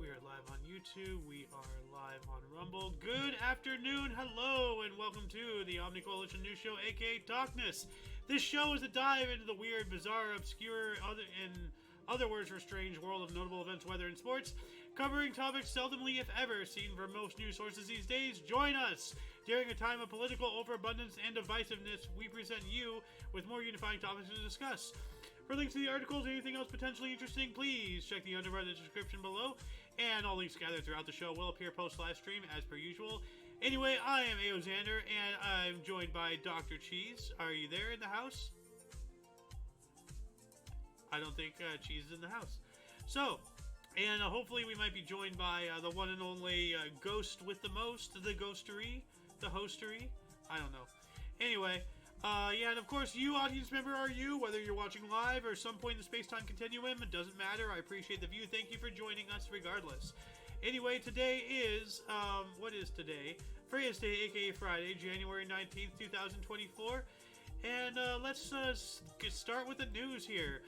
We are live on YouTube. We are live on Rumble. Good afternoon, hello, and welcome to the Omni Coalition News Show, aka TOCNS. This show is a dive into the weird, bizarre, obscure, in other words for strange world of notable events, weather, and sports, covering topics seldomly, if ever, seen from most news sources these days. Join us! During a time of political overabundance and divisiveness, we present you with more unifying topics to discuss. For links to the articles or anything else potentially interesting, please check the underwritten description below, and all links gathered throughout the show will appear post-live stream as per usual. Anyway, I am Aoxander, and I'm joined by Dr. Cheese. Are you there in the house? I don't think Cheese is in the house. So, and hopefully we might be joined by the one and only Ghost with the most, the Ghostery, the Hostery. I don't know. Anyway, yeah, and of course, you, audience member, are you, whether you're watching live or some point in the space-time continuum, it doesn't matter. I appreciate the view. Thank you for joining us regardless. Anyway, today is, what is today? Freya's Day, aka Friday, January 19th, 2024. And let's start with the news here.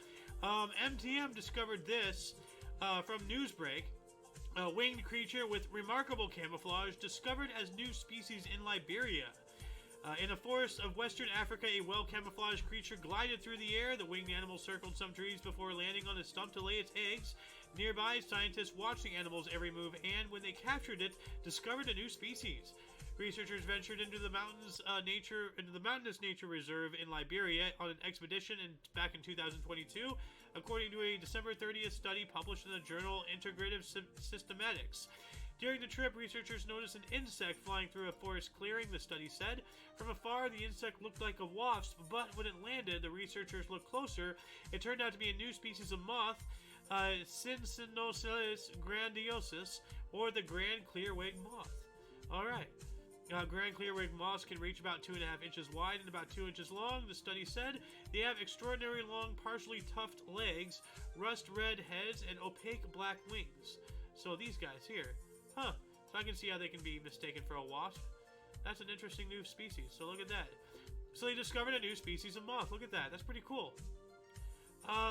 MTM discovered this from Newsbreak. A winged creature with remarkable camouflage discovered as new species in Liberia. In a forest of Western Africa, a well-camouflaged creature glided through the air. The winged animal circled some trees before landing on a stump to lay its eggs. Nearby, scientists watched the animal's every move and, when they captured it, discovered a new species. Researchers ventured into the mountainous nature reserve in Liberia on an expedition back in 2022, according to a December 30th study published in the journal Integrative Systematics. During the trip, researchers noticed an insect flying through a forest clearing, the study said. From afar, the insect looked like a wasp, but when it landed, the researchers looked closer. It turned out to be a new species of moth, Cincinocelis grandiosus, or the grand clear-winged moth. Alright. Grand clear-winged moths can reach about 2.5 inches wide and about 2 inches long, the study said. They have extraordinary long, partially tufted legs, rust-red heads, and opaque black wings. So these guys here. Huh. So I can see how they can be mistaken for a wasp. That's an interesting new species. So look at that. So they discovered a new species of moth. Look at that. That's pretty cool.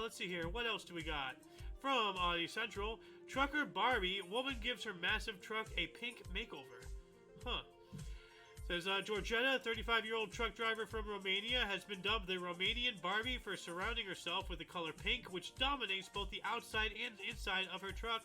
Let's see here. What else do we got? From Audio Central, trucker Barbie, woman gives her massive truck a pink makeover. Huh. Says Georgetta, a 35-year-old truck driver from Romania, has been dubbed the Romanian Barbie for surrounding herself with the color pink, which dominates both the outside and inside of her truck.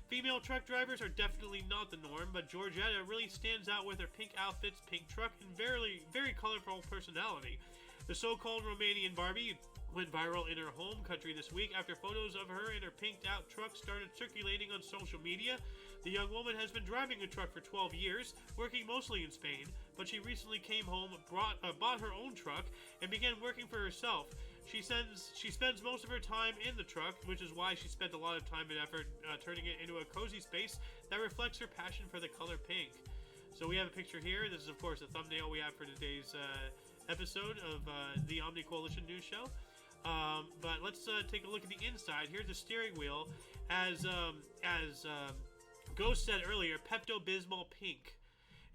Female truck drivers are definitely not the norm, but Georgetta really stands out with her pink outfits, pink truck, and very colorful personality. The so-called Romanian Barbie went viral in her home country this week after photos of her in her pinked-out truck started circulating on social media. The young woman has been driving a truck for 12 years, working mostly in Spain, but she recently came home, bought her own truck, and began working for herself. She spends most of her time in the truck, which is why she spent a lot of time and effort turning it into a cozy space that reflects her passion for the color pink. So we have a picture here. This is, of course, the thumbnail we have for today's episode of the Omni Coalition News Show. But let's take a look at the inside. Here's the steering wheel. As Ghost said earlier, Pepto-Bismol pink.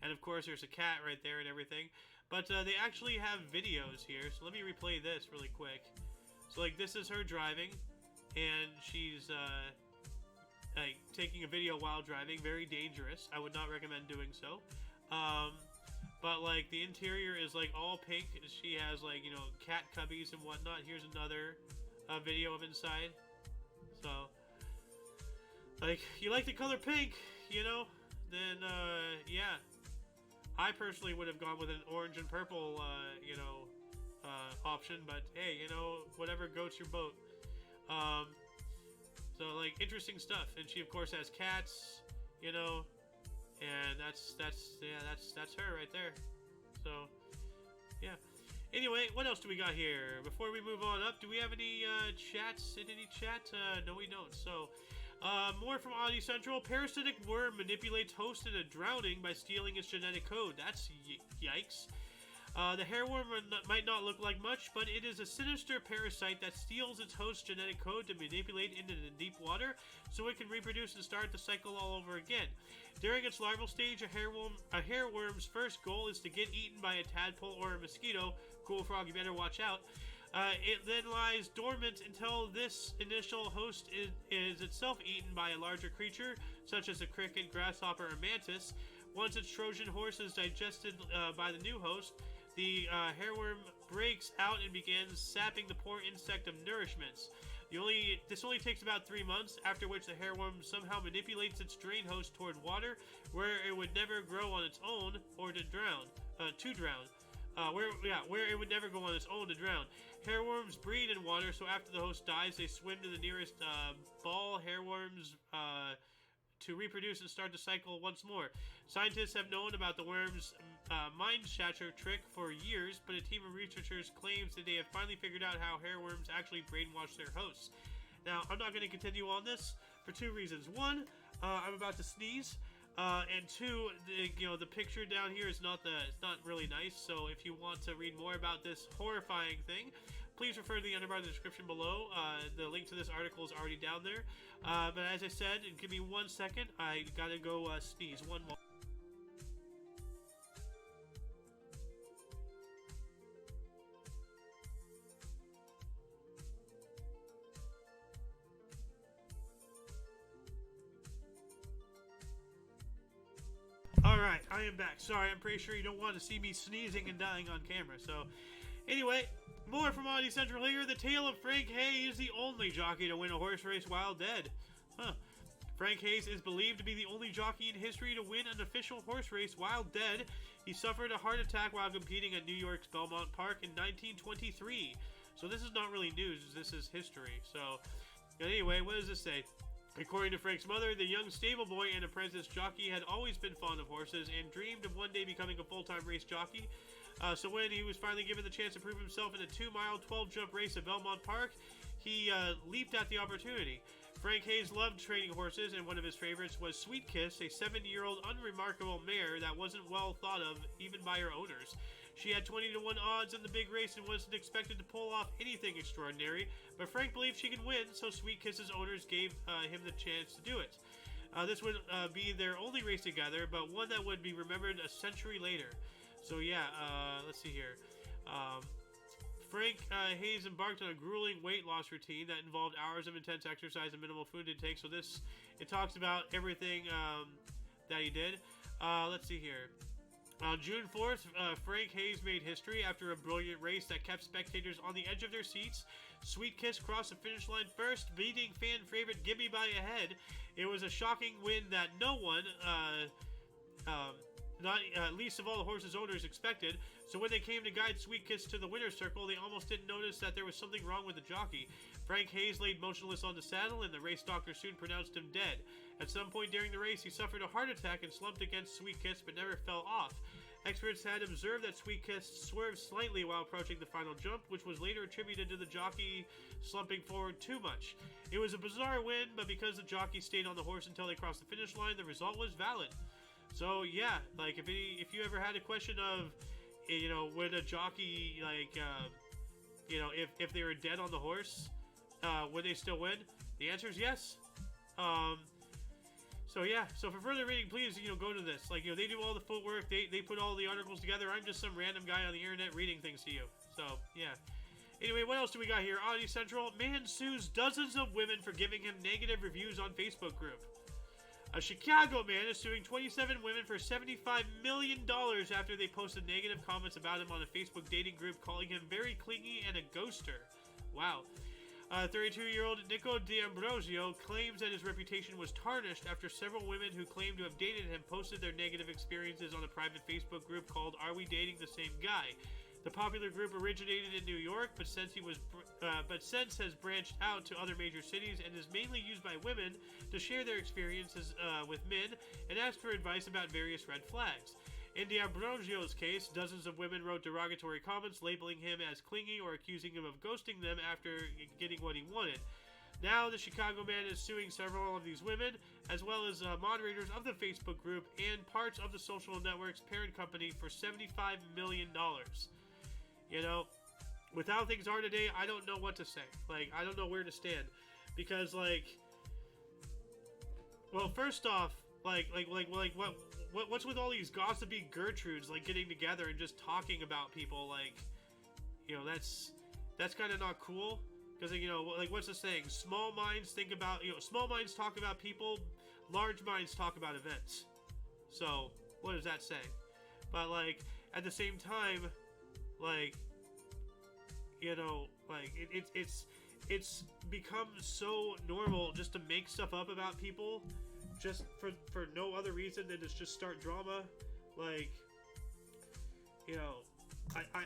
And of course, there's a cat right there and everything. But they actually have videos here. So let me replay this really quick. So like this is her driving. And she's like taking a video while driving. Very dangerous. I would not recommend doing so. But like the interior is like all pink. She has like, you know, cat cubbies and whatnot. Here's another video of inside. So like you like the color pink, you know, then yeah. I personally would have gone with an orange and purple you know, option, but hey, you know, whatever floats your boat. So like interesting stuff. And she of course has cats, you know. And that's her right there. So, yeah. Anyway, what else do we got here? Before we move on up, do we have any chats in any chat? No, we don't. So, more from Audio Central. Parasitic worm manipulates host into drowning by stealing its genetic code. That's yikes. The hairworm might not look like much, but it is a sinister parasite that steals its host's genetic code to manipulate into the deep water so it can reproduce and start the cycle all over again. During its larval stage, a hairworm's first goal is to get eaten by a tadpole or a mosquito. Cool frog, you better watch out. It then lies dormant until this initial host is itself eaten by a larger creature, such as a cricket, grasshopper, or mantis. Once its Trojan horse is digested by the new host, the hairworm breaks out and begins sapping the poor insect of nourishments. This only takes about 3 months, after which the hairworm somehow manipulates its drain host toward water, where it would never grow on its own, or to drown. Where it would never go on its own to drown. Hairworms breed in water, so after the host dies, they swim to the nearest ball hairworms to reproduce and start the cycle once more. Scientists have known about the worm's mind shatter trick for years, but a team of researchers claims that they have finally figured out how hairworms actually brainwash their hosts. Now, I'm not going to continue on this for 2 reasons. One, I'm about to sneeze. And 2, the picture down here is not really nice. So if you want to read more about this horrifying thing, please refer to the underbar in the description below. The link to this article is already down there. But as I said, give me 1 second. I gotta go sneeze. One more. Alright, I am back. Sorry, I'm pretty sure you don't want to see me sneezing and dying on camera. So, anyway, more from Oddity Central here. The tale of Frank Hayes, the only jockey to win a horse race while dead. Frank Hayes is believed to be the only jockey in history to win an official horse race while dead. He suffered a heart attack while competing at New York's Belmont Park in 1923. So this is not really news, this is history. So, anyway, what does this say? According to Frank's mother, the young stable boy and apprentice jockey had always been fond of horses and dreamed of one day becoming a full-time race jockey. So when he was finally given the chance to prove himself in a 2-mile, 12-jump race at Belmont Park, he leaped at the opportunity. Frank Hayes loved training horses, and one of his favorites was Sweet Kiss, a 7-year-old unremarkable mare that wasn't well thought of even by her owners. She had 20-1 odds in the big race and wasn't expected to pull off anything extraordinary, but Frank believed she could win, so Sweet Kiss's owners gave him the chance to do it. This would be their only race together, but one that would be remembered a century later. So yeah, let's see here. Frank Hayes embarked on a grueling weight loss routine that involved hours of intense exercise and minimal food intake. So it talks about everything that he did. Let's see here. On June 4th, Frank Hayes made history after a brilliant race that kept spectators on the edge of their seats. Sweet Kiss crossed the finish line first, beating fan favorite Gibby by a head. It was a shocking win that no one, not least of all the horse's owners, expected. So when they came to guide Sweet Kiss to the winner's circle, they almost didn't notice that there was something wrong with the jockey. Frank Hayes laid motionless on the saddle, and the race doctor soon pronounced him dead. At some point during the race, he suffered a heart attack and slumped against Sweet Kiss, but never fell off. Experts had observed that Sweet Kiss swerved slightly while approaching the final jump, which was later attributed to the jockey slumping forward too much. It was a bizarre win, but because the jockey stayed on the horse until they crossed the finish line, the result was valid. So yeah, like if you ever had a question of, would a jockey, if they were dead on the horse, would they still win? The answer is yes. So yeah, so for further reading, please, go to this. Like, they do all the footwork, they put all the articles together. I'm just some random guy on the internet reading things to you. So, yeah. Anyway, what else do we got here? Oddity Central, man sues dozens of women for giving him negative reviews on Facebook group. A Chicago man is suing 27 women for $75 million after they posted negative comments about him on a Facebook dating group, calling him very clingy and a ghoster. Wow. 32-year-old Nico D'Ambrosio claims that his reputation was tarnished after several women who claimed to have dated him posted their negative experiences on a private Facebook group called Are We Dating the Same Guy? The popular group originated in New York, but since has branched out to other major cities and is mainly used by women to share their experiences with men and ask for advice about various red flags. In D'Ambrosio's case, dozens of women wrote derogatory comments labeling him as clingy or accusing him of ghosting them after getting what he wanted. Now, the Chicago man is suing several of these women, as well as moderators of the Facebook group and parts of the social network's parent company for $75 million. With how things are today, I don't know what to say. I don't know where to stand. Because, well, first off, what's with all these gossipy Gertrudes, getting together and just talking about people, that's kind of not cool. Because, you know, like, what's the saying? Small minds think about, you know, small minds talk about people, large minds talk about events. So, what does that say? But, like, at the same time, like, you know, like, it's become so normal just to make stuff up about people just for no other reason than to just start drama. Like, you know,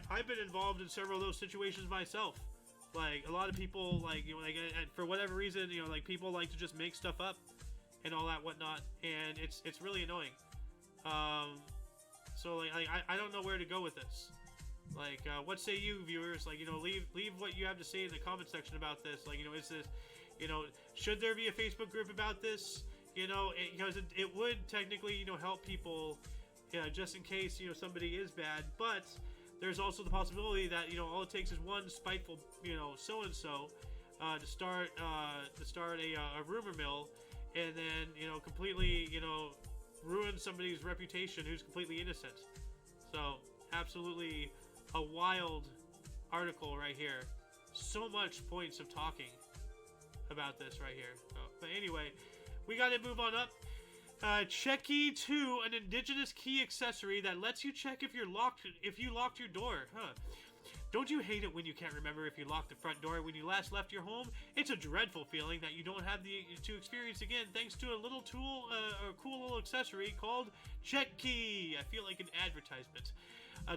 I've been involved in several of those situations myself. Like, a lot of people, like, you know, like, and for whatever reason, you know, like, people like to just make stuff up and all that whatnot, and it's really annoying. So, like, I don't know where to go with this. Like, what say you, viewers? Like, you know, leave what you have to say in the comment section about this. Like, you know, is this, you know, should there be a Facebook group about this? You know, because it would technically, you know, help people, just in case, you know, somebody is bad, but there's also the possibility that, you know, all it takes is one spiteful, you know, so-and-so to start a rumor mill, and then, you know, completely, you know, ruin somebody's reputation who's completely innocent. So, absolutely a wild article right here. So much points of talking about this right here. But anyway, we gotta move on up. Check Key 2, an indigenous key accessory that lets you check if you locked your door. Don't you hate it when you can't remember if you locked the front door when you last left your home? It's a dreadful feeling that you don't have to experience again, thanks to a little tool, a cool little accessory called Check Key. I feel like an advertisement.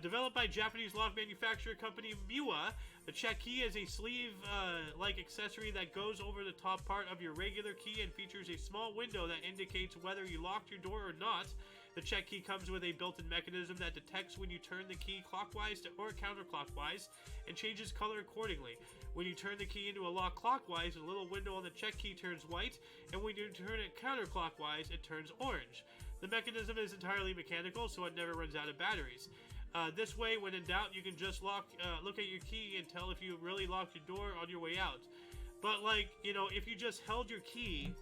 Developed by Japanese lock manufacturer company Miwa, the Check Key is a sleeve-like accessory that goes over the top part of your regular key and features a small window that indicates whether you locked your door or not. The Check Key comes with a built-in mechanism that detects when you turn the key clockwise or counterclockwise and changes color accordingly. When you turn the key into a lock clockwise, a little window on the Check Key turns white, and when you turn it counterclockwise, it turns orange. The mechanism is entirely mechanical, so it never runs out of batteries. This way, when in doubt, you can just look at your key and tell if you really locked your door on your way out. But, like, you know, if you just held your key,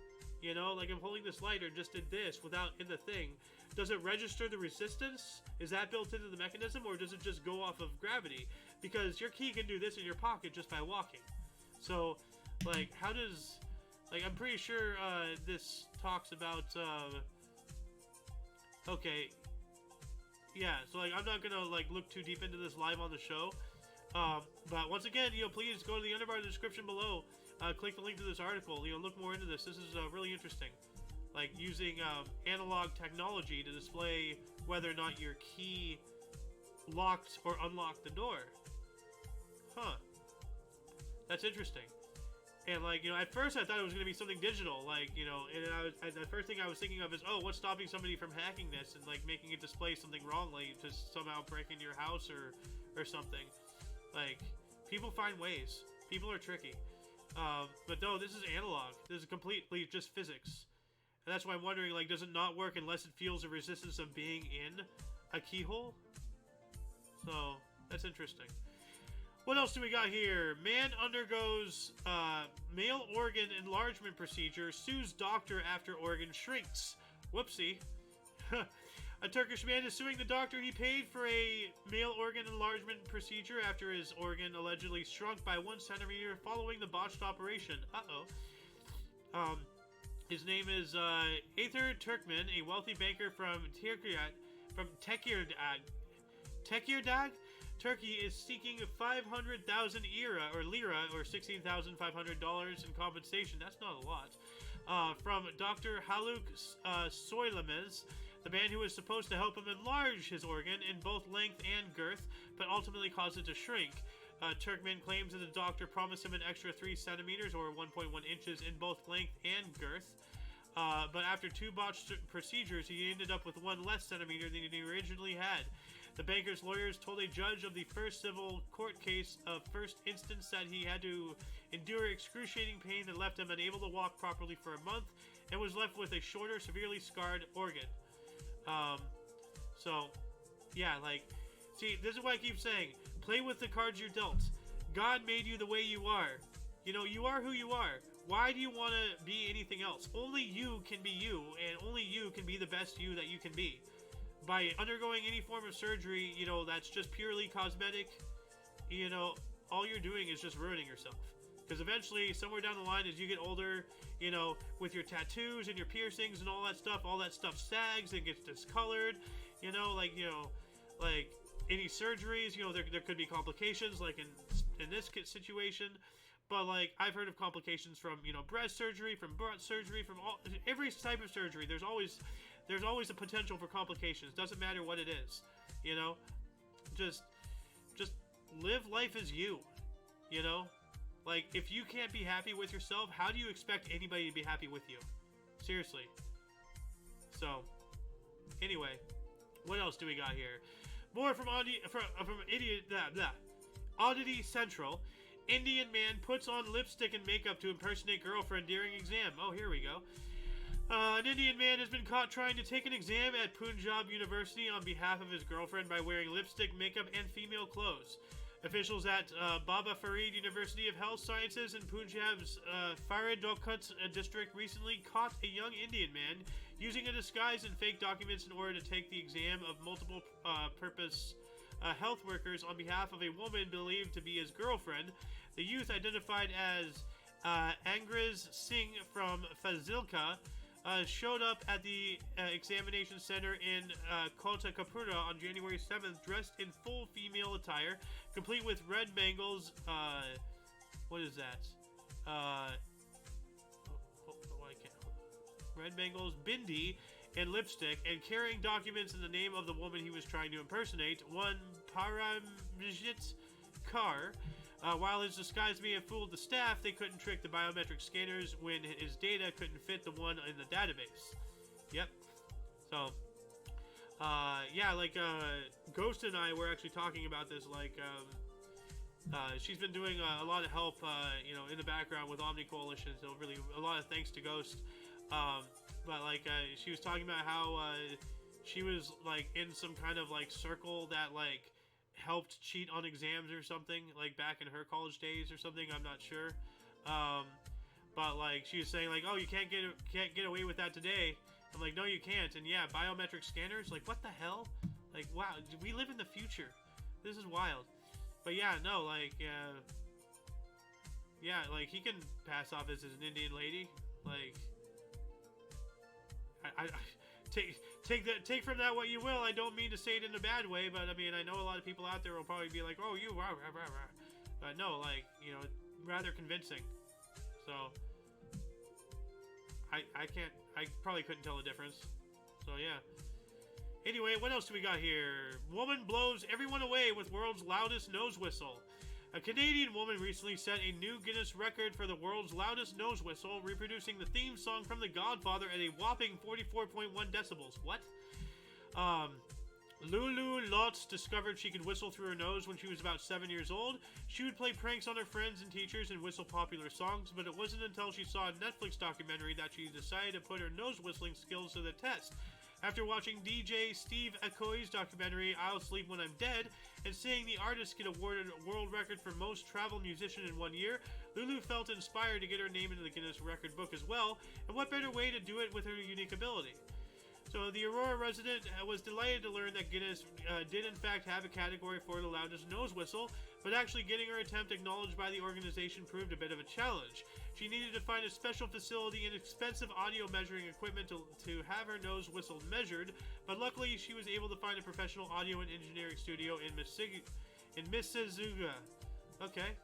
you know, like I'm holding this lighter, just did this without in the thing, does it register the resistance? Is that built into the mechanism, or does it just go off of gravity? Because your key can do this in your pocket just by walking. So, like, how does... Like, I'm pretty sure this talks about... okay... Yeah, so, like, I'm not gonna, like, look too deep into this live on the show. But once again, you know, please go to the underbar description below. Click the link to this article. You know, look more into this. This is really interesting. Like, using analog technology to display whether or not your key locked or unlocked the door. Huh. That's interesting. And, like, you know, at first I thought it was going to be something digital, like, you know, and the first thing I was thinking of is, oh, what's stopping somebody from hacking this and, like, making it display something wrongly to somehow break into your house or something. Like, people find ways. People are tricky. But no, this is analog. This is completely just physics. And that's why I'm wondering, like, does it not work unless it feels the resistance of being in a keyhole? So, that's interesting. What else do we got here? Man undergoes male organ enlargement procedure, sues doctor after organ shrinks. Whoopsie. A Turkish man is suing the doctor he paid for a male organ enlargement procedure after his organ allegedly shrunk by 1 centimeter following the botched operation. His name is Aether Turkmen, a wealthy banker from Tekirdağ, Turkey, is seeking 500,000 lira, or $16,500 in compensation. That's not a lot. From Dr. Haluk Soylemez, the man who was supposed to help him enlarge his organ in both length and girth, but ultimately caused it to shrink. Turkmen claims that the doctor promised him an extra 3 centimeters, or 1.1 inches, in both length and girth. But after 2 botched procedures, he ended up with 1 less centimeter than he originally had. The banker's lawyers told a judge of the first civil court case of first instance that he had to endure excruciating pain that left him unable to walk properly for a month and was left with a shorter, severely scarred organ. So, yeah, like, see, this is what I keep saying. Play with the cards you're dealt. God made you the way you are. You know, you are who you are. Why do you want to be anything else? Only you can be you, and only you can be the best you that you can be. By undergoing any form of surgery, you know, that's just purely cosmetic, you know, all you're doing is just ruining yourself. Because eventually, somewhere down the line, as you get older, you know, with your tattoos and your piercings and all that stuff sags and gets discolored. You know, like any surgeries, you know, there could be complications, like in this situation. But like I've heard of complications from, you know, breast surgery, from butt surgery, from every type of surgery. There's always a potential for complications. Doesn't matter what it is, you know. Just live life as you, you know. Like, if you can't be happy with yourself, how do you expect anybody to be happy with you? Seriously. So, anyway, what else do we got here? More from Oddity Central. Indian man puts on lipstick and makeup to impersonate girlfriend during exam. Oh, here we go. An Indian man has been caught trying to take an exam at Punjab University on behalf of his girlfriend by wearing lipstick, makeup, and female clothes. Officials at Baba Farid University of Health Sciences in Punjab's Faridokot district recently caught a young Indian man using a disguise and fake documents in order to take the exam of multiple purpose health workers on behalf of a woman believed to be his girlfriend. The youth, identified as Angriz Singh from Fazilka, showed up at the examination center in Kota Kapura on January 7th, dressed in full female attire, complete with red bangles. What is that? Red bangles, bindi, and lipstick, and carrying documents in the name of the woman he was trying to impersonate. One Paramjit Kaur. While his disguise may have fooled the staff, they couldn't trick the biometric scanners when his data couldn't fit the one in the database. Yep. So, yeah, like, Ghost and I were actually talking about this, like, she's been doing a lot of help, you know, in the background with Omni Coalition, so really, a lot of thanks to Ghost. But, like, she was talking about how, she was, like, in some kind of, like, circle that, like, helped cheat on exams or something, like back in her college days or something. I'm not sure, but like she was saying, like, oh, you can't get away with that today. I'm like, no, you can't. And yeah, biometric scanners, like, what the hell? Like, wow, we live in the future. This is wild. But yeah, no, like, yeah, like he can pass off as an Indian lady. Like, I take from that what you will. I don't mean to say it in a bad way, but I mean, I know a lot of people out there will probably be like, oh, you rah, rah, rah, rah. But no, like, you know, rather convincing. So I probably couldn't tell the difference. So yeah. Anyway, what else do we got here? Woman blows everyone away with world's loudest nose whistle. A Canadian woman recently set a new Guinness record for the world's loudest nose whistle, reproducing the theme song from The Godfather at a whopping 44.1 decibels. What? Lulu Lotz discovered she could whistle through her nose when she was about 7 years old. She would play pranks on her friends and teachers and whistle popular songs, but it wasn't until she saw a Netflix documentary that she decided to put her nose whistling skills to the test. After watching DJ Steve Aoki's documentary, I'll Sleep When I'm Dead, and seeing the artist get awarded a world record for most travel musician in 1 year, Lulu felt inspired to get her name into the Guinness record book as well, and what better way to do it with her unique ability. So the Aurora resident was delighted to learn that Guinness did in fact have a category for the loudest nose whistle, but actually getting her attempt acknowledged by the organization proved a bit of a challenge. She needed to find a special facility and expensive audio measuring equipment to have her nose whistle measured, but luckily she was able to find a professional audio and engineering studio in Mississauga. Okay.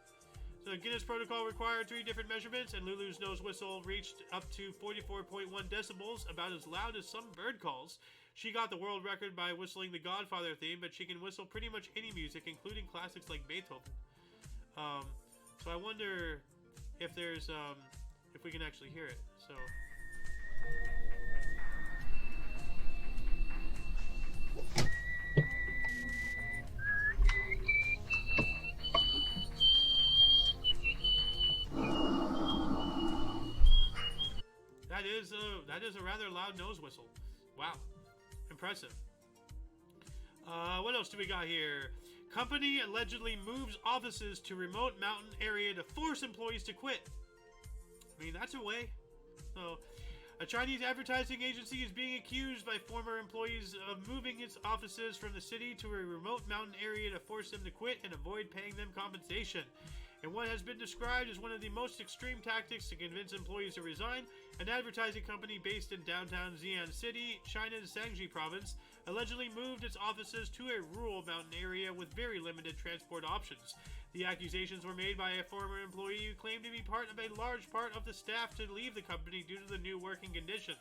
So the Guinness protocol required 3 different measurements, and Lulu's nose whistle reached up to 44.1 decibels, about as loud as some bird calls. She got the world record by whistling the Godfather theme, but she can whistle pretty much any music, including classics like Beethoven. So I wonder if there's, if we can actually hear it. So. That is a rather loud nose whistle. Wow. Impressive. What else do we got here? Company allegedly moves offices to remote mountain area to force employees to quit. I mean, that's a way. So, A Chinese advertising agency is being accused by former employees of moving its offices from the city to a remote mountain area to force them to quit and avoid paying them compensation. In what has been described as one of the most extreme tactics to convince employees to resign, an advertising company based in downtown Xi'an City, China's Shanxi province, allegedly moved its offices to a rural mountain area with very limited transport options. The accusations were made by a former employee who claimed to be part of a large part of the staff to leave the company due to the new working conditions.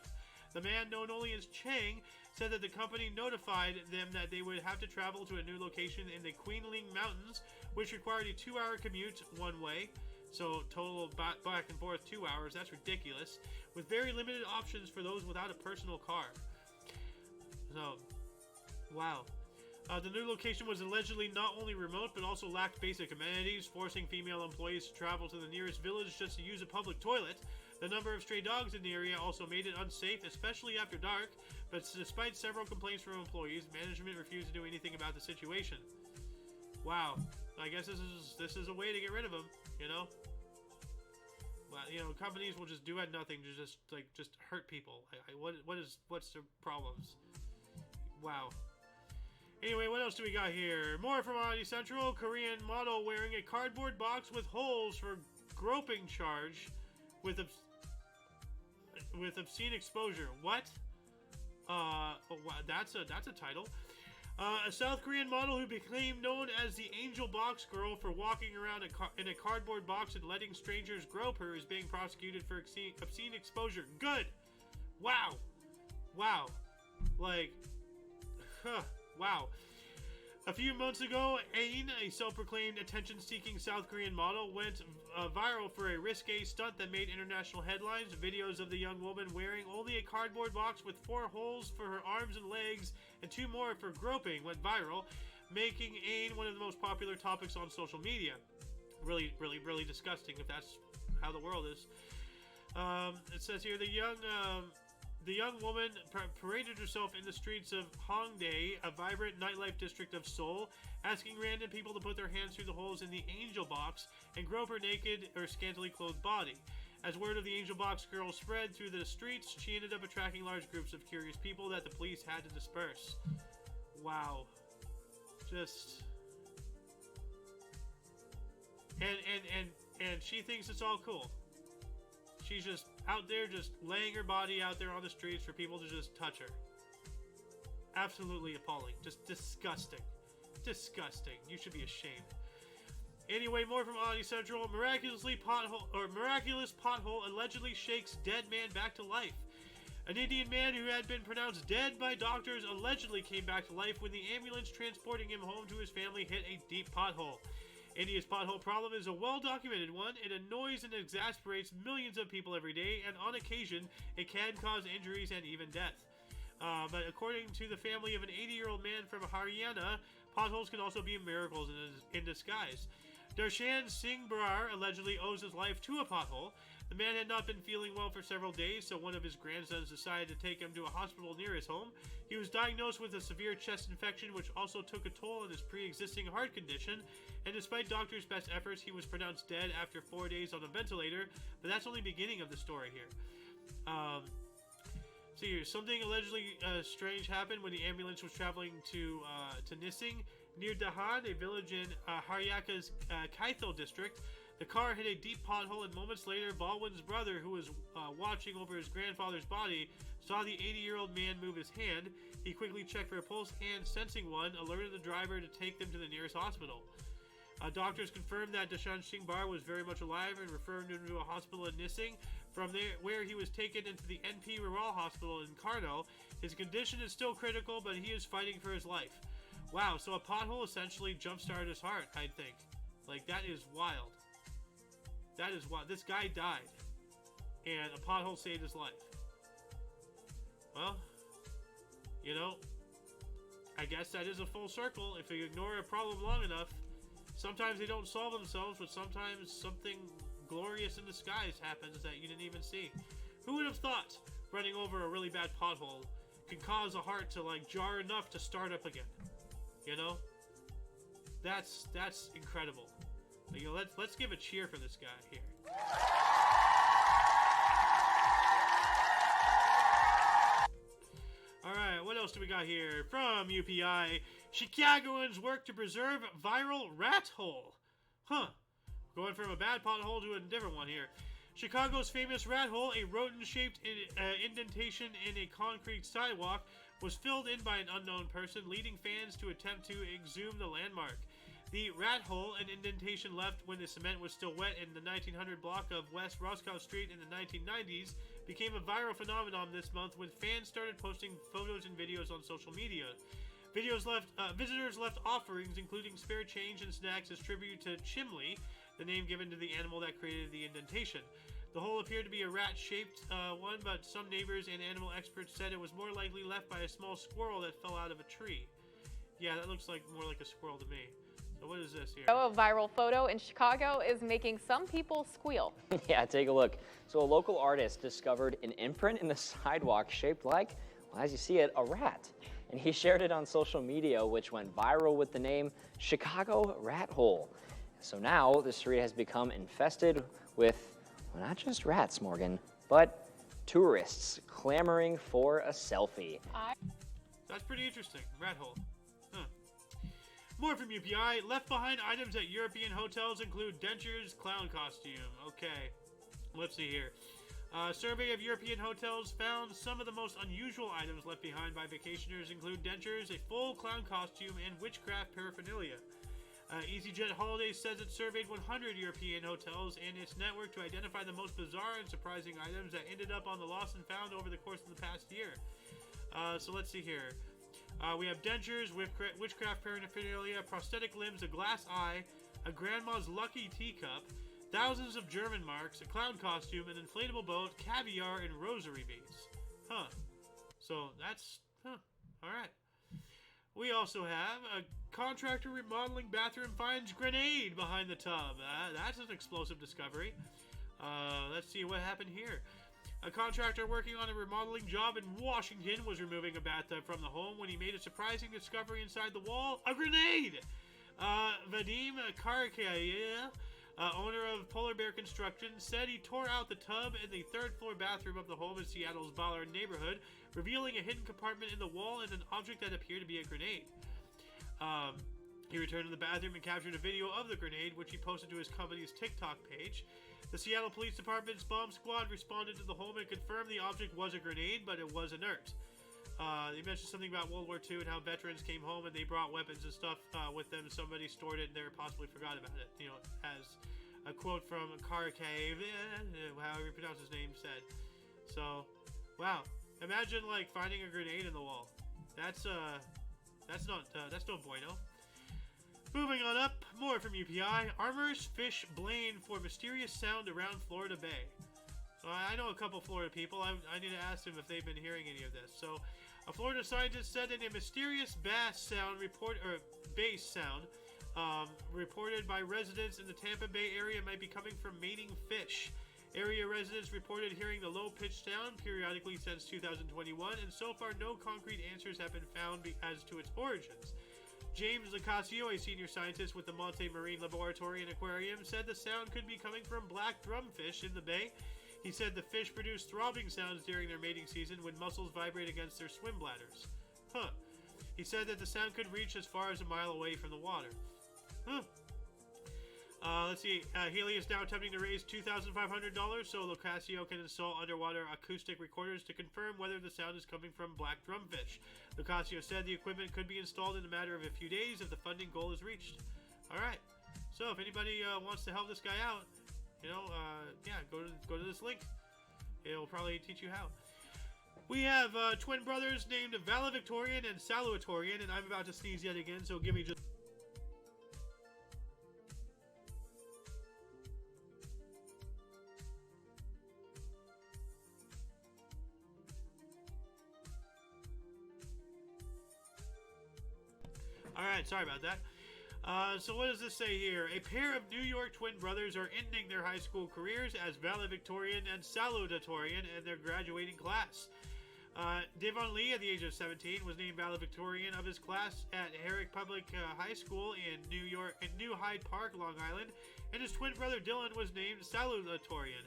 The man, known only as Chang, said that the company notified them that they would have to travel to a new location in the Queenling Mountains, which required a 2-hour commute one way. So total back and forth 2 hours. That's ridiculous. With very limited options for those without a personal car. So, wow. The new location was allegedly not only remote, but also lacked basic amenities, forcing female employees to travel to the nearest village just to use a public toilet. The number of stray dogs in the area also made it unsafe, especially after dark, but despite several complaints from employees, management refused to do anything about the situation. Wow. I guess this is a way to get rid of them, you know? Well, you know, companies will just do nothing to just hurt people. What's their problems? Wow. Anyway, what else do we got here? More from Oddity Central. Korean model wearing a cardboard box with holes for groping charge with obscene exposure. What? That's a title. A South Korean model who became known as the Angel Box Girl for walking around in a cardboard box and letting strangers grope her is being prosecuted for obscene exposure. Good! Wow! Wow. Like, wow. A few months ago, Ain, a self-proclaimed attention-seeking South Korean model, went viral for a risque stunt that made international headlines. Videos of the young woman wearing only a cardboard box with 4 holes for her arms and legs and 2 more for groping went viral, making Ain one of the most popular topics on social media. Really, really, really disgusting if that's how the world is. It says here, the young woman paraded herself in the streets of Hongdae, a vibrant nightlife district of Seoul, asking random people to put their hands through the holes in the angel box and grope her naked or scantily clothed body. As word of the angel box girl spread through the streets, she ended up attracting large groups of curious people that the police had to disperse. Wow. Just... And she thinks it's all cool. She's just out there, just laying her body out there on the streets for people to just touch her. Absolutely appalling. Just disgusting. Disgusting. You should be ashamed. Anyway, more from Oddity Central. Miraculous pothole allegedly shakes dead man back to life. An Indian man who had been pronounced dead by doctors allegedly came back to life when the ambulance transporting him home to his family hit a deep pothole. India's pothole problem is a well-documented one. It annoys and exasperates millions of people every day, and on occasion, it can cause injuries and even death. But according to the family of an 80-year-old man from Haryana, potholes can also be miracles in disguise. Darshan Singh Brar allegedly owes his life to a pothole. The man had not been feeling well for several days, so one of his grandsons decided to take him to a hospital near his home. He was diagnosed with a severe chest infection, which also took a toll on his pre-existing heart condition, and despite doctors' best efforts, he was pronounced dead after 4 days on a ventilator, but that's only the beginning of the story here. See here, something allegedly strange happened when the ambulance was traveling to Nising, near Dahan, a village in Haryana's Kaithal district. The car hit a deep pothole, and moments later, Baldwin's brother, who was watching over his grandfather's body, saw the 80-year-old man move his hand. He quickly checked for a pulse and, sensing one, alerted the driver to take them to the nearest hospital. Doctors confirmed that Dashan Singh Bar was very much alive and referred him to a hospital in Nising, from there where he was taken into the NP Rural Hospital in Karno. His condition is still critical, but he is fighting for his life. Wow, so a pothole essentially jump-started his heart, I think. Like, that is wild. That is wild. This guy died, and a pothole saved his life. Well, you know, I guess that is a full circle. If you ignore a problem long enough, sometimes they don't solve themselves, but sometimes something glorious in disguise happens that you didn't even see. Who would have thought running over a really bad pothole could cause a heart to, like, jar enough to start up again? You know? That's incredible. You know, let's give a cheer for this guy here. else do we got here? From UPI, Chicagoans work to preserve viral rat hole. Huh. Going from a bad pothole to a different one here. Chicago's famous rat hole, a rodent-shaped indentation in a concrete sidewalk, was filled in by an unknown person, leading fans to attempt to exhume the landmark. The rat hole, an indentation left when the cement was still wet in the 1900 block of West Roscoe Street in the 1990s, became a viral phenomenon this month when fans started posting photos and videos on social media. Visitors left offerings, including spare change and snacks, as tribute to Chimley, the name given to the animal that created the indentation. The hole appeared to be a rat-shaped one, but some neighbors and animal experts said it was more likely left by a small squirrel that fell out of a tree. Yeah, that looks like more like a squirrel to me. So what is this here? A viral photo in Chicago is making some people squeal. Yeah, take a look. So a local artist discovered an imprint in the sidewalk shaped like, well, as you see it, a rat. And he shared it on social media, which went viral with the name Chicago Rat Hole. So now the street has become infested with, well, not just rats, Morgan, but tourists clamoring for a selfie. That's pretty interesting. Rat hole. Huh. More from UPI. Left behind items at European hotels include dentures, clown costume. Okay. Let's see here. A survey of European hotels found some of the most unusual items left behind by vacationers include dentures, a full clown costume, and witchcraft paraphernalia. EasyJet Holidays says it surveyed 100 European hotels in its network to identify the most bizarre and surprising items that ended up on the lost and found over the course of the past year. So let's see here. We have dentures, witchcraft paraphernalia, prosthetic limbs, a glass eye, a grandma's lucky teacup, thousands of German marks, a clown costume, an inflatable boat, caviar, and rosary beads. Huh. So that's... Huh. Alright. We also have a contractor remodeling bathroom finds grenade behind the tub. That's an explosive discovery. Let's see what happened here. A contractor working on a remodeling job in Washington was removing a bathtub from the home when he made a surprising discovery inside the wall: a grenade! Vadim Karkaya, owner of Polar Bear Construction, said he tore out the tub in the third-floor bathroom of the home in Seattle's Ballard neighborhood, revealing a hidden compartment in the wall and an object that appeared to be a grenade. He returned to the bathroom and captured a video of the grenade, which he posted to his company's TikTok page. The Seattle Police Department's bomb squad responded to the home and confirmed the object was a grenade, but it was inert. They mentioned something about World War II and how veterans came home and they brought weapons and stuff with them. Somebody stored it and they possibly forgot about it. You know, as a quote from Karkave, however you pronounce his name, said. So, wow. Imagine, like, finding a grenade in the wall. That's no bueno. Moving on up, more from UPI. Armors fish Blaine for mysterious sound around Florida Bay. So I know a couple Florida people. I need to ask them if they've been hearing any of this. So, a Florida scientist said that a mysterious bass sound reported by residents in the Tampa Bay area might be coming from mating fish. Area residents reported hearing the low-pitched sound periodically since 2021, and so far no concrete answers have been found as to its origins. James Lacasio, a senior scientist with the Monte Marine Laboratory and Aquarium, said the sound could be coming from black drumfish in the bay. He said the fish produce throbbing sounds during their mating season when muscles vibrate against their swim bladders. Huh. He said that the sound could reach as far as a mile away from the water. Huh. Let's see. Healy is now attempting to raise $2,500 so Locasio can install underwater acoustic recorders to confirm whether the sound is coming from black drumfish. Locasio said the equipment could be installed in a matter of a few days if the funding goal is reached. Alright. So if anybody wants to help this guy out, you know, yeah, go to this link. It'll probably teach you how. We have twin brothers named Valedictorian and Salutatorian, and I'm about to sneeze yet again, so give me just... Alright, sorry about that. So what does this say here? A pair of New York twin brothers are ending their high school careers as valedictorian and salutatorian in their graduating class. Devon Lee, at the age of 17, was named valedictorian of his class at Herrick Public High School in New Hyde Park, Long Island, and his twin brother Dylan was named salutatorian.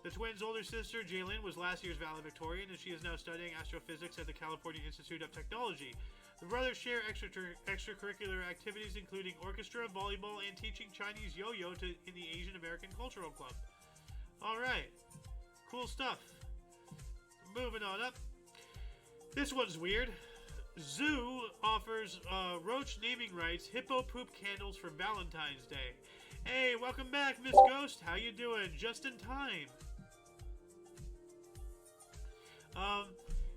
The twins' older sister, Jalen, was last year's valedictorian, and she is now studying astrophysics at the California Institute of Technology. The brothers share extracurricular activities, including orchestra, volleyball, and teaching Chinese yo-yo in the Asian American Cultural Club. All right. Cool stuff. Moving on up. This one's weird. Zoo offers roach naming rights hippo poop candles for Valentine's Day. Hey, welcome back, Miss Ghost. How you doing? Just in time.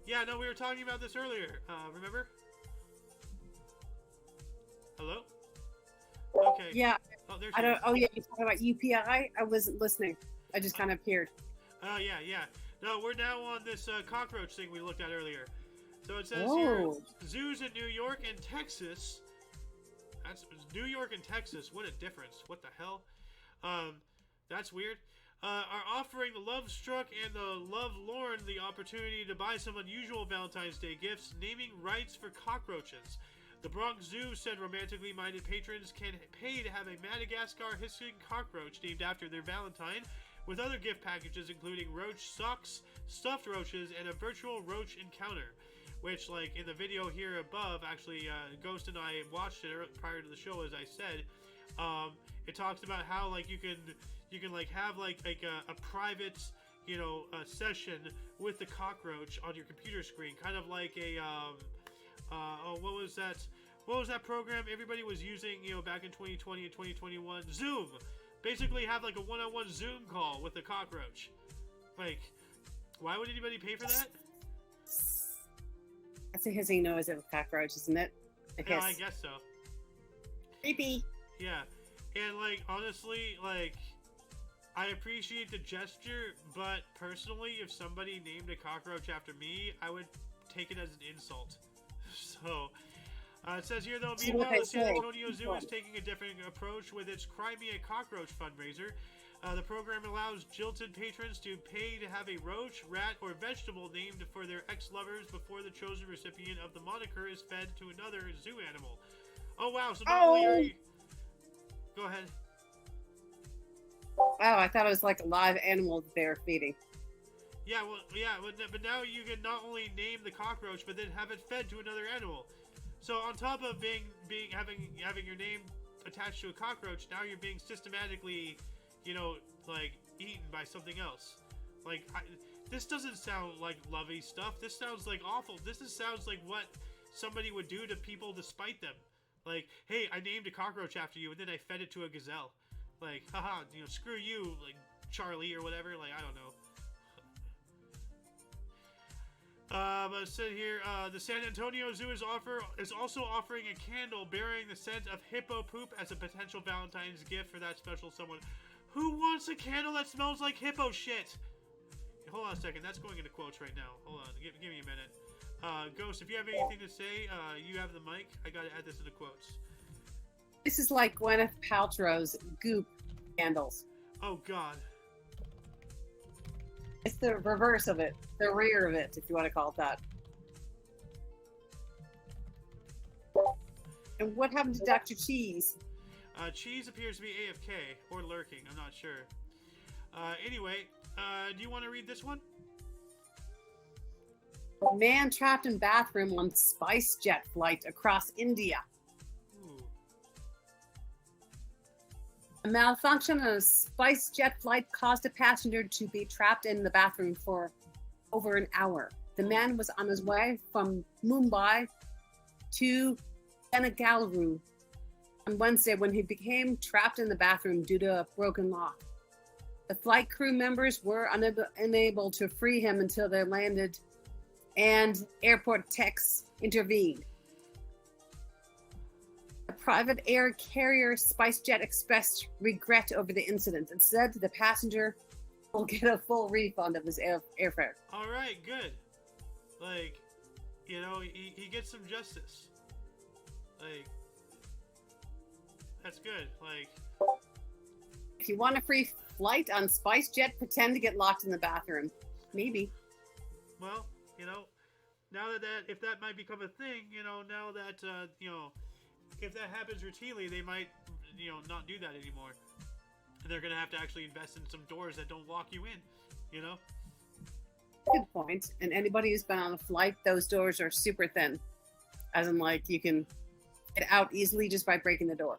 Yeah, no, we were talking about this earlier. Remember? Hello? Okay. Yeah. Oh, there I she don't. is. Oh yeah, you're talking about UPI. I wasn't listening. I just kind of appeared. Oh, yeah. No, we're now on this cockroach thing we looked at earlier. So it says Oh. here, zoos in New York and Texas. That's New York and Texas. What a difference. What the hell? That's weird. Are offering the Love Struck and the Love Lorn the opportunity to buy some unusual Valentine's Day gifts, naming rights for cockroaches. The Bronx Zoo said romantically minded patrons can pay to have a Madagascar hissing cockroach named after their Valentine, with other gift packages including roach socks, stuffed roaches, and a virtual roach encounter. Which, like, in the video here above, actually, Ghost and I watched it prior to the show, as I said. It talks about how, like, you can like have like a private, session with the cockroach on your computer screen, kind of like a what was that program everybody was using, back in 2020 and 2021? Zoom. Basically have like a one-on-one Zoom call with the cockroach. Like, why would anybody pay for that? That's a hissing noise of a cockroach, isn't it? Yeah, I guess so. Creepy. Yeah, and like honestly, like, I appreciate the gesture, but personally, if somebody named a cockroach after me, I would take it as an insult. So, it says here though, meanwhile, the San Antonio Zoo is taking a different approach with its Cry Me a Cockroach fundraiser. The program allows jilted patrons to pay to have a roach, rat, or vegetable named for their ex-lovers before the chosen recipient of the moniker is fed to another zoo animal. Oh wow, so not only are you... Go ahead. Oh, I thought it was like a live animal that they were feeding. Yeah, but now you can not only name the cockroach, but then have it fed to another animal. So on top of having your name attached to a cockroach, now you're being systematically, like, eaten by something else. Like, this doesn't sound like lovey stuff. This sounds like awful. This sounds like what somebody would do to people to spite them. Like, hey, I named a cockroach after you, and then I fed it to a gazelle. Like, haha, screw you, like, Charlie or whatever. Like, I don't know. But it said here, the San Antonio Zoo is also offering a candle bearing the scent of hippo poop as a potential Valentine's gift for that special someone. Who wants a candle that smells like hippo shit? Hold on a second, that's going into quotes right now. Hold on, give me a minute. Ghost, if you have anything to say, you have the mic. I gotta add this into quotes. This is like Gwyneth Paltrow's goop candles. Oh God. It's the reverse of it, the rear of it, if you want to call it that. And what happened to Dr. Cheese? Cheese appears to be AFK or lurking. I'm not sure. Anyway, do you want to read this one? Man trapped in bathroom on SpiceJet flight across India. Ooh. A malfunction on a SpiceJet flight caused a passenger to be trapped in the bathroom for over an hour. The man was on his way from Mumbai to Bengaluru on Wednesday when he became trapped in the bathroom due to a broken lock. The flight crew members were unable to free him until they landed, and airport techs intervened. A private air carrier, SpiceJet, expressed regret over the incident and said the passenger will get a full refund of his airfare. All right, good. Like, he gets some justice. Like, that's good. Like, if you want a free flight on SpiceJet, pretend to get locked in the bathroom. Maybe. Well, now if that might become a thing, now that, if that happens routinely, they might, not do that anymore. And they're going to have to actually invest in some doors that don't lock you in. You know? Good point. And anybody who's been on a flight, those doors are super thin. As in, like, you can get out easily just by breaking the door.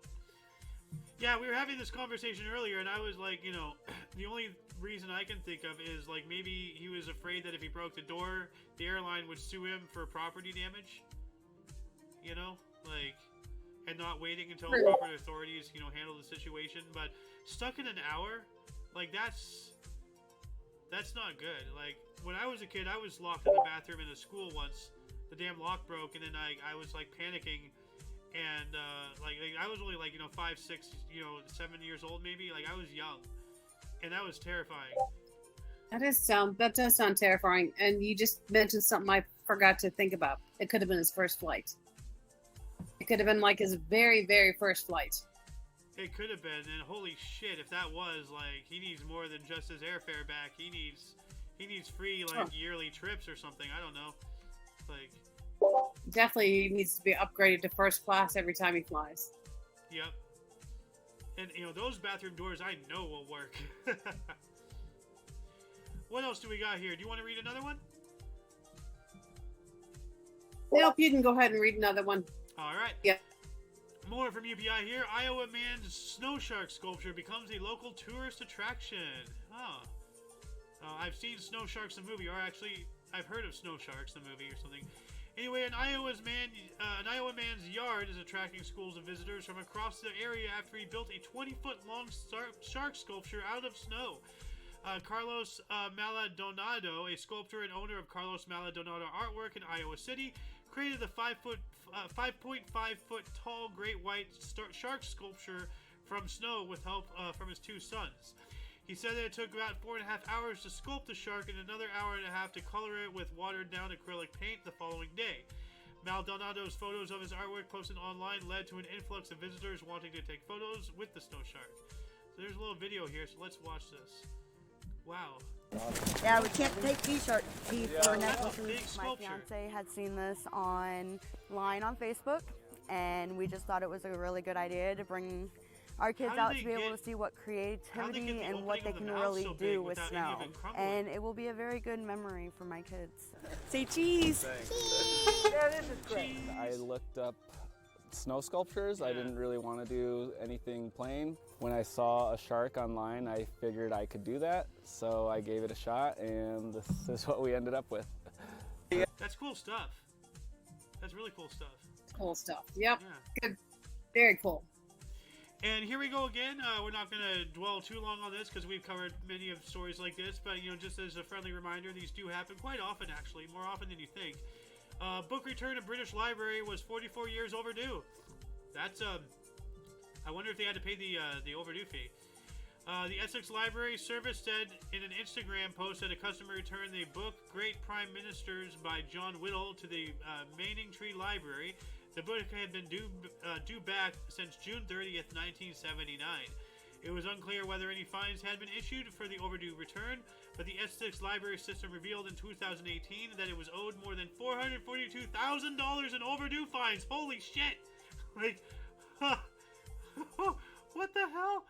Yeah, we were having this conversation earlier, and I was like, you know, the only reason I can think of is, like, maybe he was afraid that if he broke the door, the airline would sue him for property damage. You know? Like, and not waiting until proper authorities, you know, handle the situation. But stuck in an hour, like, that's not good. Like, when I was a kid, I was locked in the bathroom in a school once. The damn lock broke, and then I was, like, panicking. And, like, I was only, like, you know, 5, 6, you know, 7 years old, maybe. Like, I was young. And that was terrifying. That does sound terrifying. And you just mentioned something I forgot to think about. It could have been his first flight. It could have been, like, his very, very first flight. It could have been. And holy shit, if that was, like, he needs more than just his airfare back. He needs free, like, yearly trips or something. I don't know. Like... Definitely he needs to be upgraded to first class every time he flies. Yep. And, you know, those bathroom doors I know will work. What else do we got here? Do you want to read another one? Nope, you can go ahead and read another one. All right. Yeah. More from UPI here. Iowa man's snow shark sculpture becomes a local tourist attraction. Oh. I've seen snow sharks the movie, or actually, I've heard of snow sharks the movie or something. Anyway, an Iowa man's yard is attracting schools of visitors from across the area after he built a 20-foot-long shark sculpture out of snow. Carlos Maldonado, a sculptor and owner of Carlos Maldonado Artwork in Iowa City, created the 5.5-foot tall great white shark sculpture from snow with help from his 2 sons. He said that it took about 4.5 hours to sculpt the shark and another hour and a half to color it with watered-down acrylic paint the following day. Maldonado's photos of his artwork posted online led to an influx of visitors wanting to take photos with the snow shark. So there's a little video here, so let's watch this. Wow. Yeah, we can't take t-shirt teeth for necklaces. My fiance had seen this online on Facebook, and we just thought it was a really good idea to bring our kids out to be able to see what creativity and what they can really do with snow. And it will be a very good memory for my kids. Say cheese! Yeah, this is great. I looked up snow sculptures. I didn't really want to do anything plain. When I saw a shark online, I figured I could do that. So I gave it a shot, and this is what we ended up with. That's cool stuff. That's really cool stuff. Cool stuff. Yep. Yeah. Good. Very cool. And here we go again. We're not going to dwell too long on this because we've covered many of stories like this. But, you know, just as a friendly reminder, these do happen quite often, actually. More often than you think. Book return to British Library was 44 years overdue. That's, I wonder if they had to pay the overdue fee. The Essex Library Service said in an Instagram post that a customer returned the book Great Prime Ministers by John Whittle to the Manningtree Library. The book had been due back since June 30th, 1979. It was unclear whether any fines had been issued for the overdue return, but the Essex Library System revealed in 2018 that it was owed more than $442,000 in overdue fines. Holy shit! Like, what the hell?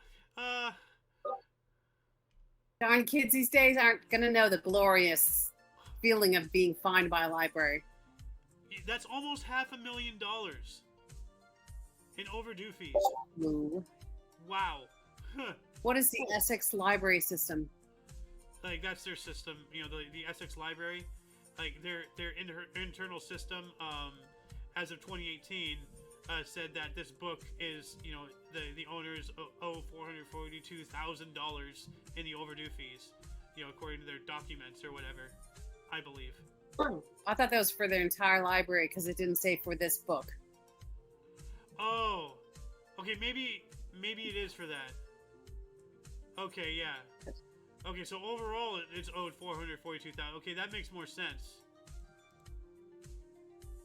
Darn kids these days aren't going to know the glorious feeling of being fined by a library. That's almost $500,000 in overdue fees. Ooh. Wow. What is the Essex Library System? Like, that's their system, you know, the Essex Library, like their internal system, as of 2018, said that this book is, you know, the owners owe $442,000 in the overdue fees, you know, according to their documents or whatever, I believe. Oh, I thought that was for their entire library because it didn't say for this book. Oh, okay, maybe it is for that. Okay, yeah. Okay, so overall it's owed $442,000. Okay, that makes more sense.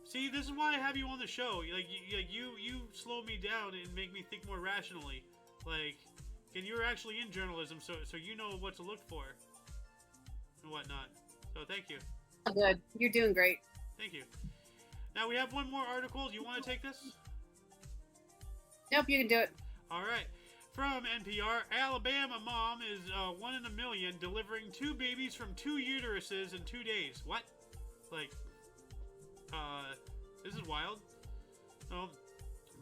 See, this is why I have you on the show. Like you slow me down and make me think more rationally. Like, and you're actually in journalism, so you know what to look for and whatnot. So thank you. Good. You're doing great. Thank you. Now we have one more article. Do you want to take this? Nope, you can do it. All right. From NPR, Alabama mom is 1 in a million delivering 2 babies from 2 uteruses in 2 days. What? Like, this is wild.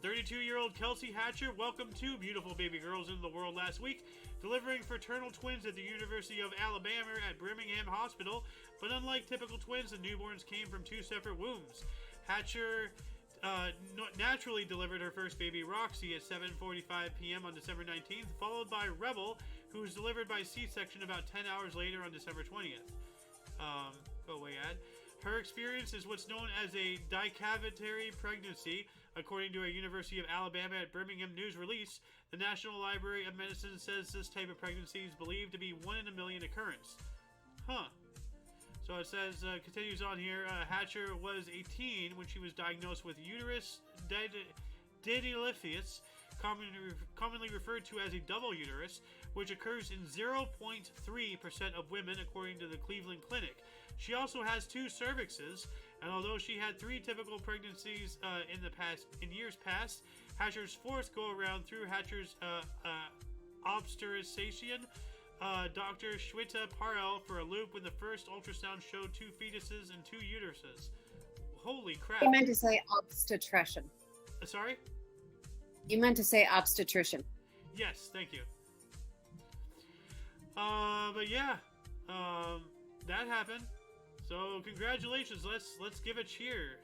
32-year-old Kelsey Hatcher welcomed 2 beautiful baby girls into the world last week, delivering fraternal twins at the University of Alabama at Birmingham Hospital. But unlike typical twins, the newborns came from 2 separate wombs. Hatcher naturally delivered her first baby, Roxy, at 7:45 p.m. on December 19th, followed by Rebel, who was delivered by C-section about 10 hours later on December 20th. Go away, ad. Her experience is what's known as a dicavitary pregnancy, according to a University of Alabama at Birmingham news release. The National Library of Medicine says this type of pregnancy is believed to be 1 in a million occurrence. Huh. So it says, continues on here, Hatcher was 18 when she was diagnosed with uterus divisiveness, commonly referred to as a double uterus, which occurs in 0.3% of women, according to the Cleveland Clinic. She also has 2 cervixes, and although she had 3 typical pregnancies in years past, Hatcher's 4th go-around through Hatcher's obstetrician, Dr. Shweta Parel, for a loop when the first ultrasound showed 2 fetuses and 2 uteruses. Holy crap. You meant to say obstetrician. Sorry? You meant to say obstetrician. Yes, thank you. But yeah, that happened. So congratulations. Let's give a cheer.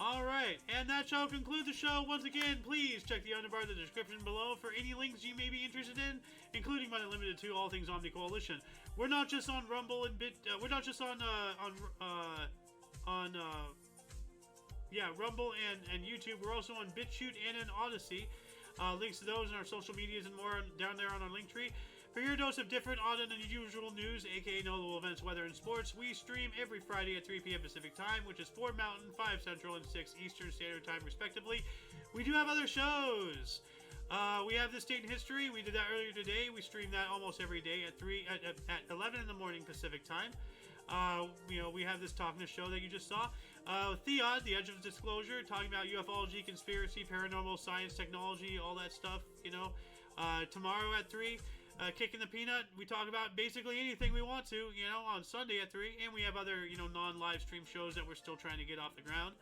Alright, and that shall conclude the show. Once again, please check the underbar in the description below for any links you may be interested in, including but not limited to all things Omni Coalition. We're not just on Rumble and we're not just on Rumble and YouTube. We're also on BitChute and on Odyssey. Links to those in our social medias and more down there on our link tree. For your dose of different, odd, and unusual news, aka notable events, weather, and sports, we stream every Friday at 3 p.m. Pacific Time, which is 4 Mountain, 5 Central, and 6 Eastern Standard Time, respectively. We do have other shows. We have This Date in History. We did that earlier today. We stream that almost every day at 11 in the morning Pacific Time. We have this TOCNS show that you just saw. Theod, The Edge of Disclosure, talking about ufology, conspiracy, paranormal, science, technology, all that stuff, tomorrow at 3. Kicking the Peanut, we talk about basically anything we want to, on Sunday at 3. And we have other, non-live stream shows that we're still trying to get off the ground.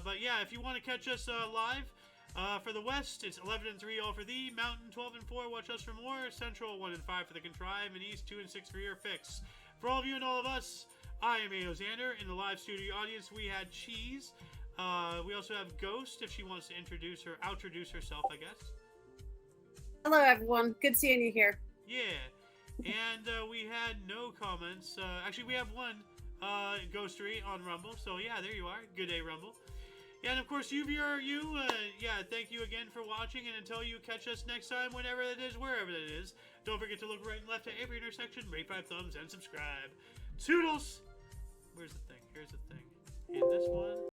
But yeah, if you want to catch us live, for the West, it's 11 and 3 all for thee. Mountain 12 and 4, watch us for more. Central 1 and 5 for the Contrive. And East 2 and 6 for your fix. For all of you and all of us, I am A.O. Xander. In the live studio audience, we had Cheese. We also have Ghost, if she wants to outtroduce herself, I guess. Hello, everyone. Good seeing you here. Yeah. And we had no comments. Actually, we have one Ghostery on Rumble. So, yeah, there you are. Good day, Rumble. Yeah, and, of course, thank you again for watching. And until you catch us next time, whenever it is, wherever it is, don't forget to look right and left at every intersection, rate 5 thumbs, and subscribe. Toodles! Where's the thing? Here's the thing. And this one.